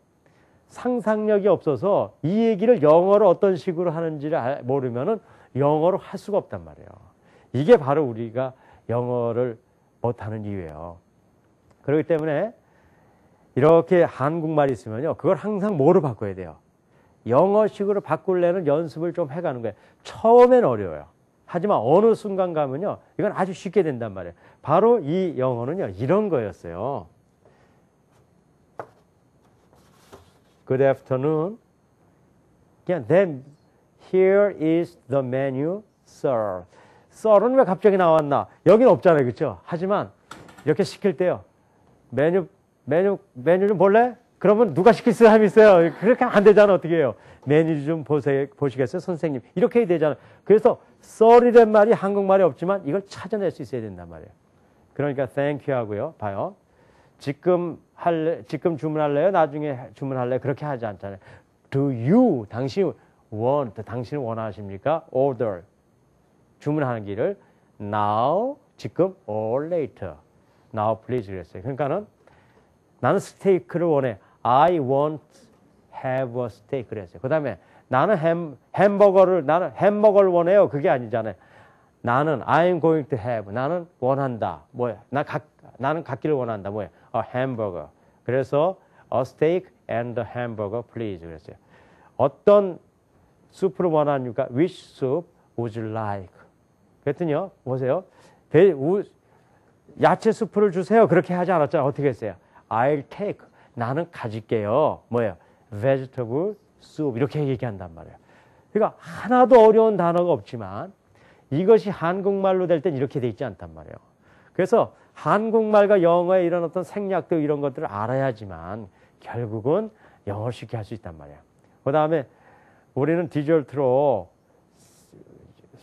상상력이 없어서 이 얘기를 영어로 어떤 식으로 하는지를 모르면은 영어로 할 수가 없단 말이에요. 이게 바로 우리가 영어를 못하는 이유예요. 그렇기 때문에 이렇게 한국말이 있으면요. 그걸 항상 뭐로 바꿔야 돼요? 영어식으로 바꾸려는 연습을 좀 해가는 거예요. 처음엔 어려워요. 하지만 어느 순간 가면요. 이건 아주 쉽게 된단 말이에요. 바로 이 영어는요. 이런 거였어요. Good afternoon. 그냥 then here is the menu, sir. sir은 왜 갑자기 나왔나? 여기는 없잖아요. 그렇죠? 하지만 이렇게 시킬 때요. 메뉴 메뉴 좀 볼래? 그러면 누가 시킬 사람이 있어요. 그렇게 안 되잖아. 어떻게 해요? 메뉴 좀 보시겠어요? 선생님. 이렇게 해야 되잖아. 그래서 sorry란 말이 한국말이 없지만 이걸 찾아낼 수 있어야 된단 말이에요. 그러니까 thank you 하고요. 봐요. 지금 주문할래요? 나중에 주문할래요? 그렇게 하지 않잖아요. Do you, 당신이 당신은 원하십니까? Order, 주문하는 길을 now, 지금, or later. Now please 그랬어요. 그러니까는 나는 스테이크를 원해. I want have a steak 그랬어요. 그 다음에 나는 햄버거를 원해요. 그게 아니잖아요. 나는 I'm going to have. 나는 원한다. 뭐야? 나는 갖기를 원한다. 뭐야? A hamburger. 그래서 a steak and a hamburger please 그랬어요. 어떤 수프를 원하니까 which soup would you like? 그랬더니요. 보세요. 야채 수프를 주세요. 그렇게 하지 않았잖아요. 어떻게 했어요? I'll take. 나는 가질게요. 뭐예요? vegetable soup. 이렇게 얘기한단 말이에요. 그러니까 하나도 어려운 단어가 없지만 이것이 한국말로 될 땐 이렇게 돼 있지 않단 말이에요. 그래서 한국말과 영어의 이런 어떤 생략도 이런 것들을 알아야지만 결국은 영어를 쉽게 할 수 있단 말이에요. 그 다음에 우리는 디저트로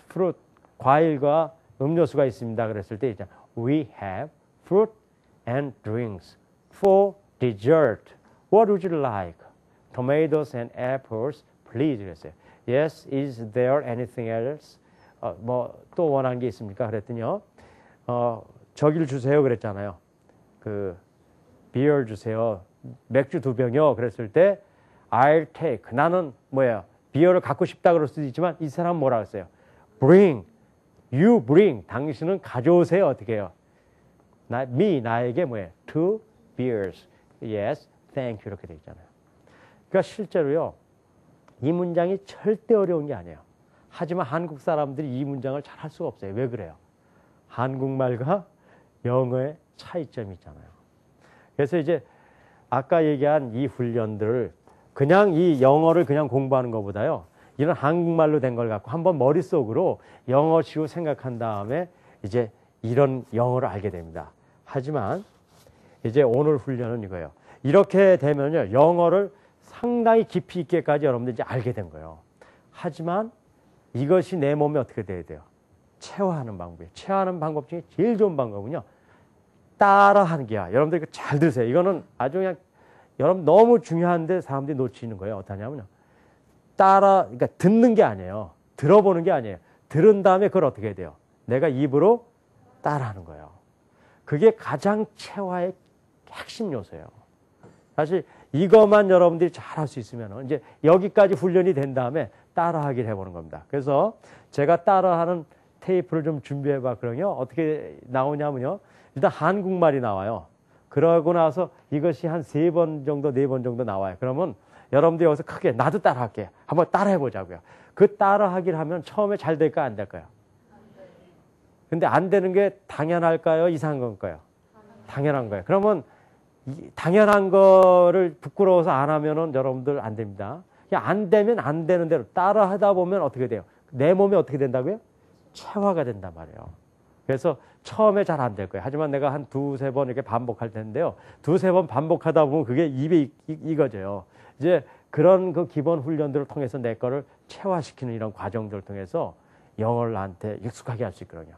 프루트, 과일과 음료수가 있습니다. 그랬을 때 있잖아요. We have fruit and drinks for dessert. What would you like? Tomatoes and apples, please. 그랬어요. Yes, is there anything else? 또 원하는 게 있습니까? 그랬더니요. 저기를 주세요. 그랬잖아요. 비어 주세요. 맥주 2병이요. 그랬을 때 I'll take. 나는 뭐예요? 비어를 갖고 싶다 그럴 수도 있지만 이 사람은 뭐라 그랬어요? Bring. You bring. 당신은 가져오세요. 어떻게 해요? 나에게 뭐예요? 2 beers. Yes, thank you. 이렇게 돼 있잖아요. 그러니까 실제로요. 이 문장이 절대 어려운 게 아니에요. 하지만 한국 사람들이 이 문장을 잘 할 수가 없어요. 왜 그래요? 한국말과 영어의 차이점이 있잖아요. 그래서 이제 아까 얘기한 이 훈련들을 그냥 이 영어를 그냥 공부하는 것보다요. 이런 한국말로 된 걸 갖고 한번 머릿속으로 영어식으로 생각한 다음에 이제 이런 영어를 알게 됩니다. 하지만 이제 오늘 훈련은 이거예요. 이렇게 되면요. 영어를 상당히 깊이 있게까지 여러분들이 이제 알게 된 거예요. 하지만 이것이 내 몸에 어떻게 돼야 돼요? 체화하는 방법이에요. 체화하는 방법 중에 제일 좋은 방법은요. 따라하는 게야. 여러분들 이거 잘 들으세요. 이거는 아주 그냥 여러분 너무 중요한데 사람들이 놓치는 거예요. 어떠냐면요. 그러니까 듣는 게 아니에요. 들어보는 게 아니에요. 들은 다음에 그걸 어떻게 해야 돼요? 내가 입으로 따라하는 거예요. 그게 가장 체화의 핵심 요소예요. 사실 이것만 여러분들이 잘할 수 있으면 이제 여기까지 훈련이 된 다음에 따라하기를 해보는 겁니다. 그래서 제가 따라하는 테이프를 좀 준비해 봤거든요. 어떻게 나오냐면요. 일단 한국말이 나와요. 그러고 나서 이것이 한 3번 정도, 4번 정도 나와요. 그러면 여러분들 여기서 크게 나도 따라할게요. 한번 따라해 보자고요. 그 따라하기를 하면 처음에 잘 될까요? 안 될까요? 근데 안 되는 게 당연할까요? 이상한 건가요? 당연한 거예요. 그러면 당연한 거를 부끄러워서 안 하면은 여러분들 안 됩니다. 그냥 안 되면 안 되는 대로 따라하다 보면 어떻게 돼요? 내 몸이 어떻게 된다고요? 체화가 된단 말이에요. 그래서 처음에 잘 안 될 거예요. 하지만 내가 한 2-3번 이렇게 반복할 텐데요. 2-3번 반복하다 보면 그게 입에 익어져요. 이제 그런 그 기본 훈련들을 통해서 내 거를 체화시키는 이런 과정들을 통해서 영어를 나한테 익숙하게 할 수 있거든요.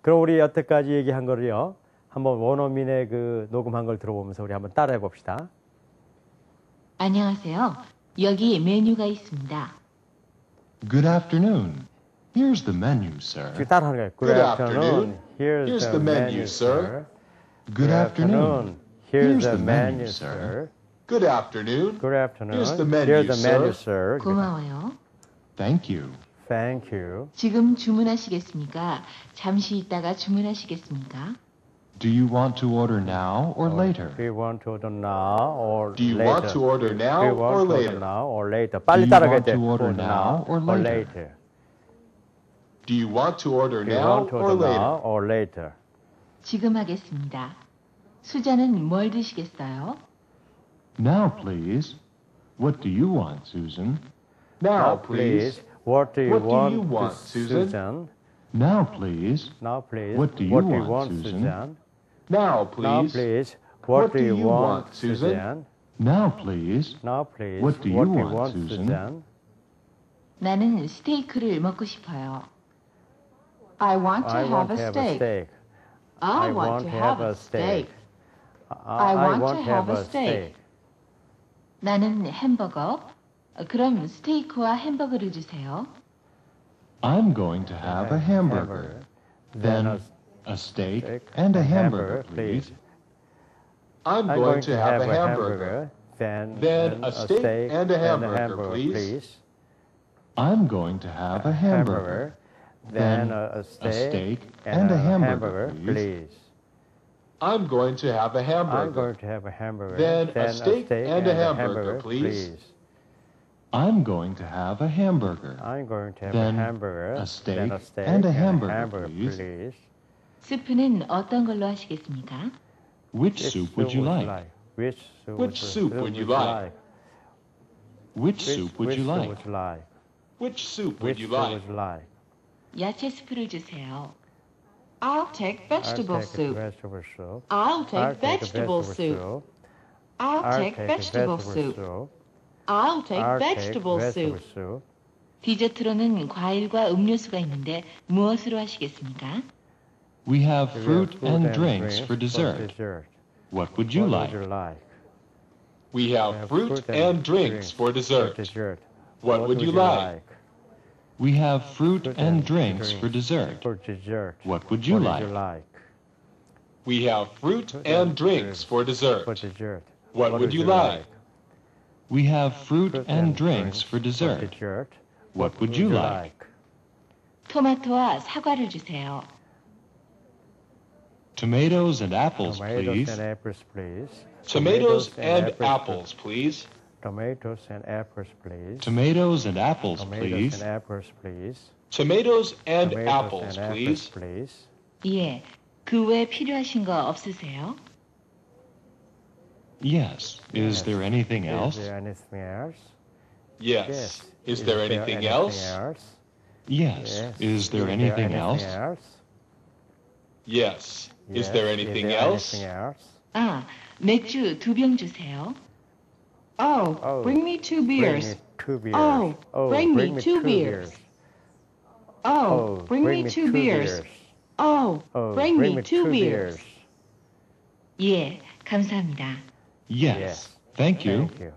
그럼 우리 여태까지 얘기한 거를요. 한번 원어민의 그 녹음한 걸 들어보면서 우리 한번 따라해 봅시다. 안녕하세요. 여기 메뉴가 있습니다. Good afternoon. Here's the menu, sir. 따라하는 거예요. Good afternoon. Here's the menu, sir. Good afternoon. Here's the menu, sir. Good afternoon. Good afternoon. Here's the menu, Here's the menu, sir. 고마워요. Thank you. Thank you. 지금 주문하시겠습니까? 잠시 있다가 주문하시겠습니까? Do you want to order now or later? Do you want to order now or Do you later? want to order now Do you want or to order later? now or later? Do 빨리 you 따라가야 want 돼. to order now or later? Do you want to order Do you now want to or order later? now or later? 지금 하겠습니다. 수자는 뭘 드시겠어요? Now, please. What do you want, Susan? Now, please. What do you What do want, you want, Susan? Now, please. Now, please. What do you What do you want, want, Susan? Susan? Now, Now, please. please. What do you want, Susan? Suzanne? Now, please. Now, please. What do you want, Susan? Suzanne? 나는 스테이크를 먹고 싶어요. I want to I have want a to have a steak. steak. I want to have a steak. I want to have a steak. 나는 햄버거. 그럼 스테이크와 햄버거를 주세요. I'm going to have a hamburger. Then a steak and a hamburger, please. I'm going to have a hamburger. Then a steak and a hamburger, please. I'm going to have a hamburger. Then a a steak and a hamburger, please. I'm going to have a I'm hamburger. going to have a hamburger. Then a steak and a hamburger, please. I'm going to have a hamburger. I'm going to have Then a hamburger. a steak then a steak and a hamburger, please. please. 스프는 어떤 걸로 하시겠습니까? Which soup would you like? Which Which soup would you like? Which soup would you like? Which soup would Which you soup like? would you like? 야채 스프를 주세요. I'll take vegetable I'll take soup. vegetable soup. I'll I'll take vegetable soup. I'll take vegetable soup. I'll take I'll take vegetable soup. soup. 디저트로는 과일과 음료수가 있는데 무엇으로 하시겠습니까? We have We fruit have and drinks for dessert. What would you What like? would you like? We have fruit and drinks for dessert. What would you like? We have fruit and drinks for dessert. For dessert. What would you like? We have fruit and drinks for dessert. For dessert. What would you like? We have fruit and drinks for dessert. dessert. What would you like? 토마토와 사과를 주세요. Tomatoes and apples, Tomatoes please. and apples, please. Tomatoes and apples, please. Tomatoes and apples, please. Tomatoes and apples, Tomatoes please. and apples, please. Tomatoes and Tomatoes apples, and please. please. 예, 그 외에 필요하신 거 없으세요? Yes. Is there anything Is else? there anything else? Yes. Is there anything else? Yes. Is there anything else? Yes. Is Yes. there anything else? 아, 맥주 2병 주세요. Oh, bring me two beers. Bring me 2 beers. Oh, bring me two beers. Oh, bring me two beers. Oh, bring me two beers. 예, 감사합니다. Yes. Thank you. Thank you.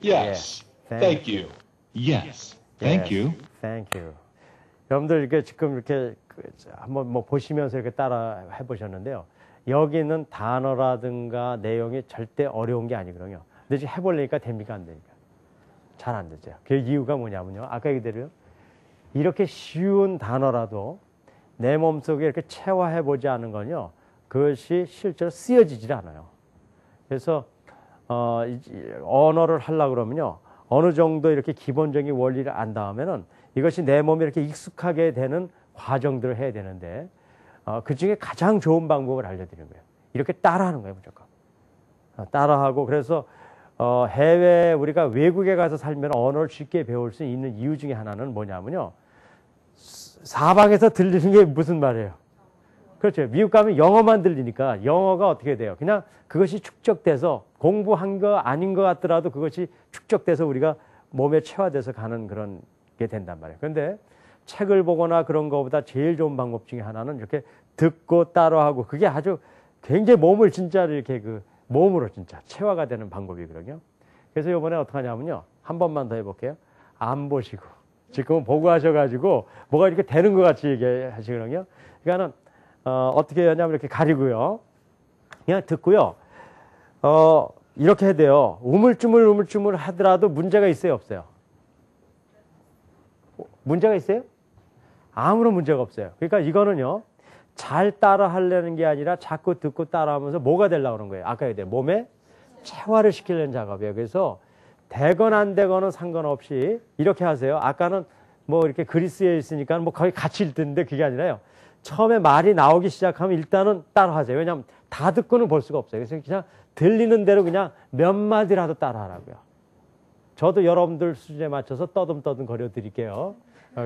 Yes. Thank you. Yes. Thank you. Thank you. 여러분들 이렇게 지금 이렇게 한번 뭐 보시면서 이렇게 따라 해보셨는데요. 여기 있는 단어라든가 내용이 절대 어려운 게 아니거든요. 근데 지금 해보려니까 됩니까? 안 되니까? 잘 안 되죠. 그 이유가 뭐냐면요. 아까 얘기대로 이렇게 쉬운 단어라도 내 몸속에 이렇게 체화해보지 않은 건요. 그것이 실제로 쓰여지질 않아요. 그래서 언어를 하려고 그러면요. 어느 정도 이렇게 기본적인 원리를 안 다음에는 이것이 내 몸에 이렇게 익숙하게 되는 과정들을 해야 되는데 그 중에 가장 좋은 방법을 알려드리는 거예요. 이렇게 따라하는 거예요, 무조건. 따라하고 그래서 해외 우리가 외국에 가서 살면 언어를 쉽게 배울 수 있는 이유 중에 하나는 뭐냐면요. 사방에서 들리는 게 무슨 말이에요? 그렇죠. 미국 가면 영어만 들리니까 영어가 어떻게 돼요? 그냥 그것이 축적돼서 공부한 거 아닌 것 같더라도 그것이 축적돼서 우리가 몸에 체화돼서 가는 그런 게 된단 말이에요. 그런데 책을 보거나 그런 거보다 제일 좋은 방법 중에 하나는 이렇게 듣고 따라하고 그게 아주 굉장히 몸을 진짜 이렇게 그 몸으로 진짜 체화가 되는 방법이거든요. 그래서 이번에 어떻게 하냐면요. 한 번만 더 해볼게요. 안 보시고 지금은 보고 하셔가지고 뭐가 이렇게 되는 것 같이 얘기하시거든요. 그러니까는 어떻게 하냐면 이렇게 가리고요. 그냥 듣고요. 이렇게 해야 돼요. 우물쭈물 하더라도 문제가 있어요, 없어요? 문제가 있어요? 아무런 문제가 없어요. 그러니까 이거는요. 잘 따라 하려는 게 아니라 자꾸 듣고 따라하면서 뭐가 되려고 그런 거예요. 아까 얘기했 몸에 체화를 시키려는 작업이에요. 그래서 되거나 안 되거나 상관없이 이렇게 하세요. 아까는 뭐 이렇게 그리스에 있으니까 뭐 거의 같이 읽던데 그게 아니라요. 처음에 말이 나오기 시작하면 일단은 따라하세요. 왜냐하면 다 듣고는 볼 수가 없어요. 그래서 그냥 들리는 대로 그냥 몇 마디라도 따라하라고요. 저도 여러분들 수준에 맞춰서 떠듬 거려 드릴게요.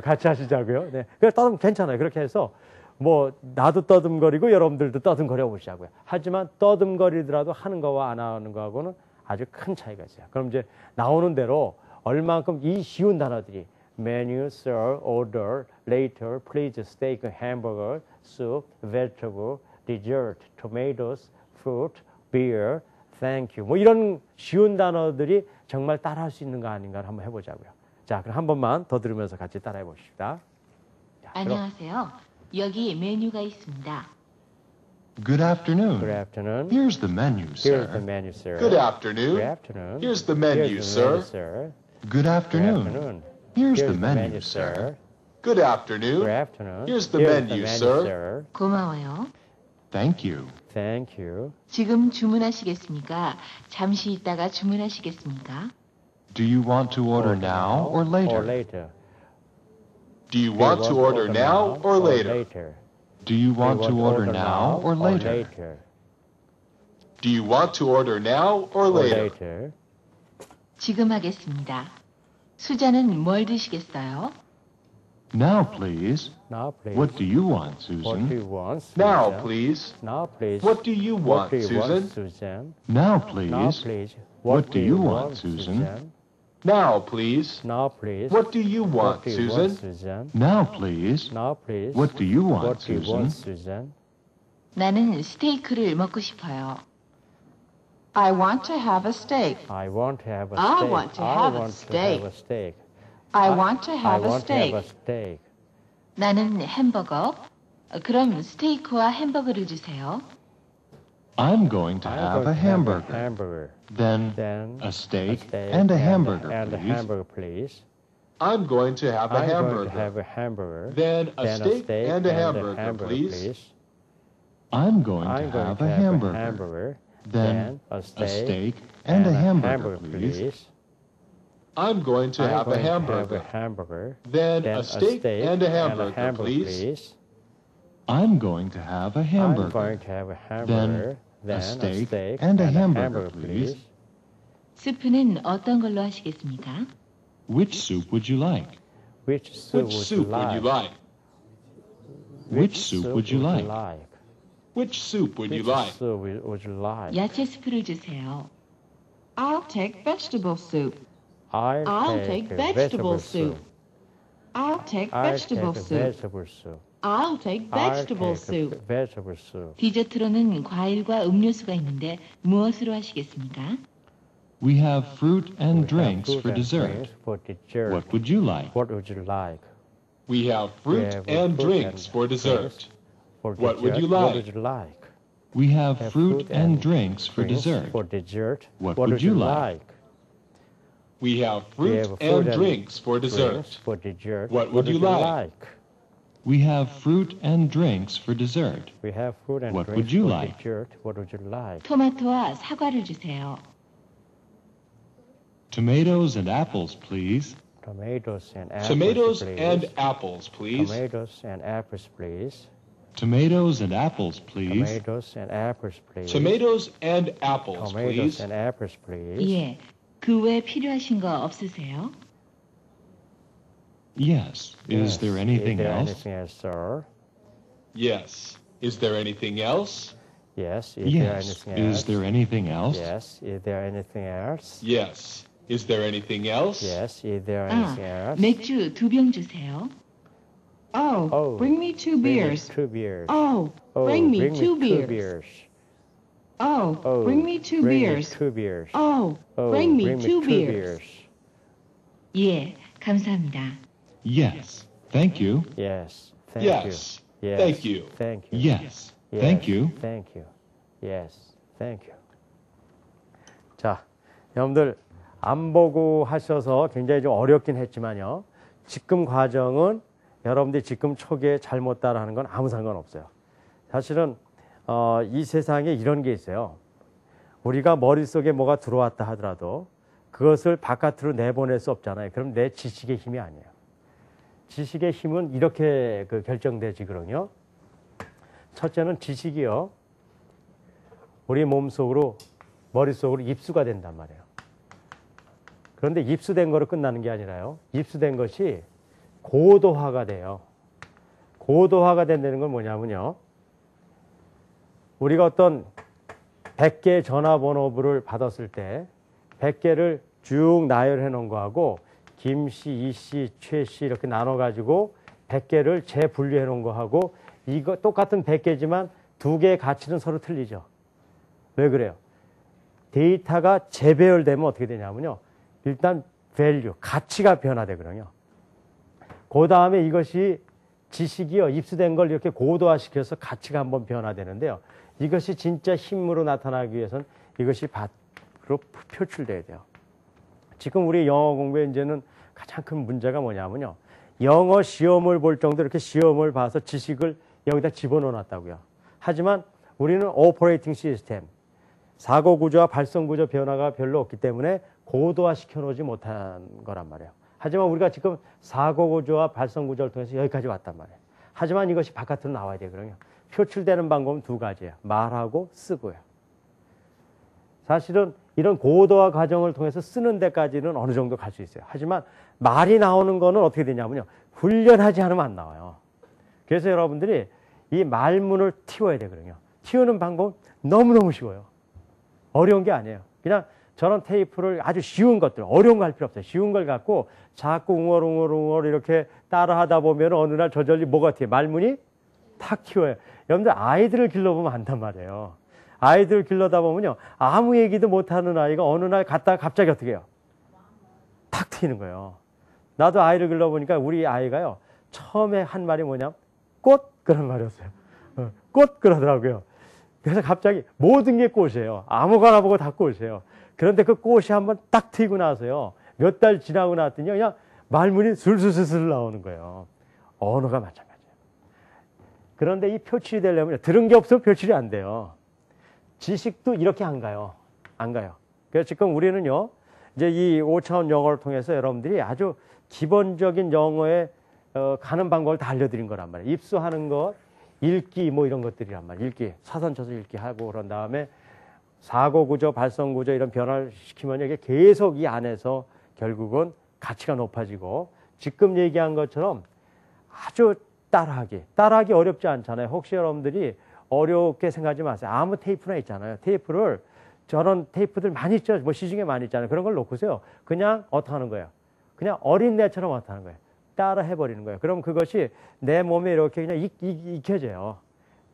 같이 하시자고요. 네. 그래서 떠듬 괜찮아요. 그렇게 해서 뭐 나도 떠듬거리고 여러분들도 떠듬거려 보시자고요. 하지만 떠듬거리더라도 하는 거와 안 하는 거하고는 아주 큰 차이가 있어요. 그럼 이제 나오는 대로 얼만큼 이 쉬운 단어들이 menu, sir, order, later, please, steak, hamburger, soup, vegetable, dessert, tomatoes, fruit, beer, thank you. 뭐 이런 쉬운 단어들이 정말 따라할 수 있는가 아닌가를 한번 해보자고요. 자, 그럼 한 번만 더 들으면서 같이 따라해 봅시다. 자, 안녕하세요. 여기 메뉴가 있습니다. Good afternoon. Good afternoon. Here's the menu, Here's the sir. menu, sir. Good afternoon. Good afternoon. Here's the menu, Here's the sir. menu, sir. Good Good afternoon. afternoon. Here's Here's the menu, sir. Good afternoon. Good afternoon. Here's the Here's menu, sir. 고마워요. Thank you. Thank you. 지금 주문하시겠습니까? 잠시 있다가 주문하시겠습니까? Do you want to order now or later? Or later. Do you want to order now or later? Do you want to order now or later? Do you want to order now or later? 지금 하겠습니다. 수자는 뭘 드시겠어요? Now, please. Now, please. What do you want, What do you Susan? want, Now, Susan? please. Now, please. What do you What want, do you Susan? want, Susan? Now, Now, please. please. What do you want, Susan? Now, please. Now, please. What do you What want, do you Susan? want, Susan? Now, please. Now, please. What do you want, What do you Susan? want, Susan? 나는 스테이크를 먹고 싶어요. I want to have a steak. I want to have a I steak. want to I have a want to steak. have a steak. I want to I have a want to have steak. a steak. 나는 햄버거. 그럼 스테이크와 햄버거를 주세요. I'm going to I'm have going a to have a hamburger. hamburger. Then Then a steak steak and a hamburger, and a please. hamburger, please. I'm going to have a I'm going to hamburger. have a hamburger. Then a Then steak and a hamburger, please. I'm going I'm to going have to a have a hamburger. hamburger. Then a a steak steak and a hamburger, please. I'm going to I'm have a going to have a hamburger. hamburger. Then Then a steak and a hamburger, hamburger, please. I'm going to have a I'm hamburger. going to have a hamburger. Then a steak steak and a a hamburger, please. 스프는 어떤 걸로 하시겠습니까? Which soup would you like? Which soup Which would soup you would like? you like? Which soup would you like? Which soup would you Which like? soup would you like? 야채 스프를 주세요. I'll take vegetable soup. I'll take vegetable soup. I'll take I'll vegetable take soup. vegetable soup. I'll take I'll vegetable take soup. vegetable soup. 디저트로는 과일과 음료수가 있는데 무엇으로 하시겠습니까? We have fruit and We have drinks fruit for and dessert. drinks for dessert. What would you like? What would you like? We have fruit have and fruit drinks and for dessert. drinks For What would dessert. you What like? would you like? We have Have fruit and drinks for drinks dessert. For dessert. What would would you like? We have We fruit have fruit and and drinks for Drinks dessert. for dessert. What would you like? We have fruit and drinks for dessert. We have fruit and What drinks would you for like? dessert. What would you like? 토마토와 사과를 주세요. Tomatoes and apples, please. Tomatoes and apples, Tomatoes please. and apples, please. Tomatoes and apples, please. Tomatoes and apples, please. Tomatoes and apples, please. Tomatoes and apples, Tomatoes please. and apples, please. 예. 그 외 필요하신 거 없으세요? Yes. Is there anything Is there else? anything else, sir? Yes. Is there anything else? Yes. Is there Yes. anything else? Is there anything else? Yes. Is there anything else? Yes. Is there anything else? Yes. Is there 아, anything else? 맥주 2병 주세요. Oh, Oh, bring me two Bring me beers. 2 beers. Oh, Oh, bring me two two beers. Oh, Oh, bring me two bring beers. Me 2 beers. Oh, Oh, bring me two two beers. 예, 감사합니다. Yes. Thank you. Yes. Thank Yes. you. Yes. Thank you. Thank you. Yes. Thank you. Thank you. Yes. Thank you. 자, 여러분들 안 보고 하셔서 굉장히 좀 어렵긴 했지만요. 지금 과정은 여러분들이 지금 초기에 잘못 따라하는 건 아무 상관없어요. 사실은 이 세상에 이런 게 있어요. 우리가 머릿속에 뭐가 들어왔다 하더라도 그것을 바깥으로 내보낼 수 없잖아요. 그럼 내 지식의 힘이 아니에요. 지식의 힘은 이렇게 결정되지거든요. 첫째는 지식이요. 우리 몸속으로 머릿속으로 입수가 된단 말이에요. 그런데 입수된 거로 끝나는 게 아니라요. 입수된 것이 고도화가 돼요. 고도화가 된다는 건 뭐냐면요. 우리가 어떤 100개의 전화번호부를 받았을 때 100개를 쭉 나열해 놓은 거하고 김 씨, 이 씨, 최 씨 이렇게 나눠가지고 100개를 재분류해 놓은 거하고 이거 똑같은 100개지만 두 개의 가치는 서로 틀리죠. 왜 그래요? 데이터가 재배열되면 어떻게 되냐면요. 일단 value, 가치가 변화되거든요. 그 다음에 이것이 지식이요. 입수된 걸 이렇게 고도화시켜서 가치가 한번 변화되는데요. 이것이 진짜 힘으로 나타나기 위해서는 이것이 밖으로 표출돼야 돼요. 지금 우리 영어 공부에 이제는 가장 큰 문제가 뭐냐면요. 영어 시험을 볼 정도로 이렇게 시험을 봐서 지식을 여기다 집어넣어놨다고요. 하지만 우리는 오퍼레이팅 시스템, 사고 구조와 발성 구조 변화가 별로 없기 때문에 고도화 시켜놓지 못한 거란 말이에요. 하지만 우리가 지금 사고 구조와 발성 구조를 통해서 여기까지 왔단 말이에요. 하지만 이것이 바깥으로 나와야 되거든요. 표출되는 방법은 두 가지예요. 말하고 쓰고요. 사실은 이런 고도화 과정을 통해서 쓰는 데까지는 어느 정도 갈 수 있어요. 하지만 말이 나오는 거는 어떻게 되냐면요. 훈련하지 않으면 안 나와요. 그래서 여러분들이 이 말문을 틔워야 되거든요. 틔우는 방법은 너무너무 쉬워요. 어려운 게 아니에요. 그냥 저런 테이프를 아주 쉬운 것들, 어려운 거 할 필요 없어요. 쉬운 걸 갖고 자꾸 웅얼웅얼 이렇게 따라 하다 보면 어느 날 저절리 뭐가 튀어요? 말문이 탁 튀어요. 여러분들 아이들을 길러보면 안단 말이에요. 아이들을 길러다 보면요. 아무 얘기도 못하는 아이가 어느 날 갔다가 갑자기 어떻게 해요? 탁 튀는 거예요. 나도 아이를 길러보니까 우리 아이가요. 처음에 한 말이 뭐냐면 꽃? 그런 말이었어요. 꽃? 그러더라고요. 그래서 갑자기 모든 게 꽃이에요. 아무거나 보고 다 꽃이에요. 그런데 그 꽃이 한번 딱 튀고 나서요. 몇 달 지나고 나왔더니 그냥 말문이 술술술 나오는 거예요. 언어가 마찬가지예요. 그런데 이 표출이 되려면 들은 게 없으면 표출이 안 돼요. 지식도 이렇게 안 가요. 안 가요. 그래서 지금 우리는요. 이제 이 5차원 영어를 통해서 여러분들이 아주 기본적인 영어에 가는 방법을 다 알려드린 거란 말이에요. 입수하는 것, 읽기 뭐 이런 것들이란 말이에요. 읽기, 사선 쳐서 읽기 하고 그런 다음에 사고 구조, 발성 구조 이런 변화를 시키면 이게 계속 이 안에서 결국은 가치가 높아지고 지금 얘기한 것처럼 아주 따라하기 어렵지 않잖아요. 혹시 여러분들이 어렵게 생각하지 마세요. 아무 테이프나 있잖아요. 테이프를 저런 테이프들 많이 있죠. 뭐 시중에 많이 있잖아요. 그런 걸 놓고서요. 그냥 어떻게 하는 거예요? 그냥 어린애처럼 어떻게 하는 거예요? 따라 해버리는 거예요. 그럼 그것이 내 몸에 이렇게 그냥 익혀져요.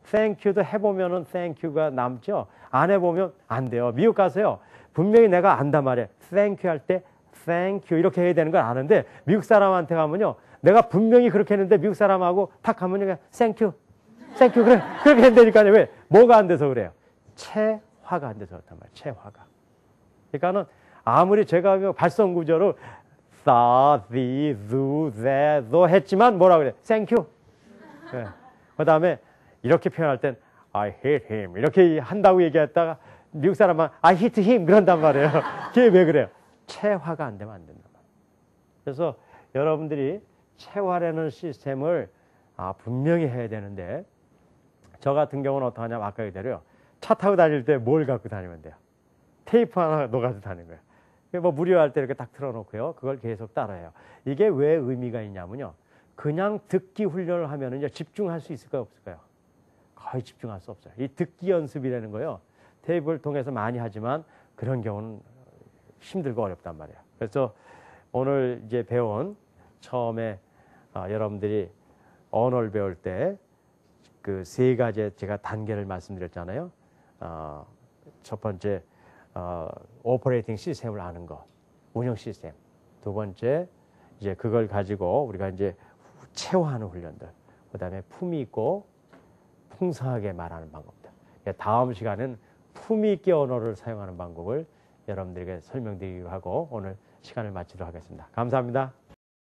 thank you도 해보면은 thank you가 남죠. 안 해보면 안 돼요. 미국 가서요. 분명히 내가 안단 말이에요. thank you 할 때 thank you 이렇게 해야 되는 걸 아는데 미국 사람한테 가면요. 내가 분명히 그렇게 했는데 미국 사람하고 탁 하면 그냥 thank you 그래 그렇게 한다니까요. 왜? 뭐가 안 돼서 그래요? 체화가 안 돼서 그렇단 말이에요. 체화가. 그러니까는 아무리 제가 발성 구조로 사, 디, 두, 제, 도 했지만 뭐라 그래? thank you. 네. 그 다음에 이렇게 표현할 땐 I hate him 이렇게 한다고 얘기했다가 미국 사람은 I hit him 그런단 말이에요. 그게 왜 그래요? 체화가 안 되면 안 된단 말이에요. 그래서 여러분들이 체화라는 시스템을 분명히 해야 되는데 저 같은 경우는 어떻게 하냐면 아까 그대로요. 차 타고 다닐 때 뭘 갖고 다니면 돼요? 테이프 하나 넣어가지고 다니는 거예요. 뭐 무료할 때 이렇게 딱 틀어놓고요. 그걸 계속 따라해요. 이게 왜 의미가 있냐면요. 그냥 듣기 훈련을 하면은 집중할 수 있을까요? 없을까요? 거의 집중할 수 없어요. 이 듣기 연습이라는 거요. 테이프를 통해서 많이 하지만 그런 경우는 힘들고 어렵단 말이에요. 그래서 오늘 이제 배운 처음에 여러분들이 언어를 배울 때 그 세 가지 제가 단계를 말씀드렸잖아요. 첫 번째 오퍼레이팅 시스템을 아는 것, 운영 시스템. 두 번째 이제 그걸 가지고 우리가 이제 체화하는 훈련들. 그다음에 품위 있고 풍성하게 말하는 방법들. 다음 시간은 품위 있게 언어를 사용하는 방법을 여러분들에게 설명드리기로 하고 오늘 시간을 마치도록 하겠습니다. 감사합니다.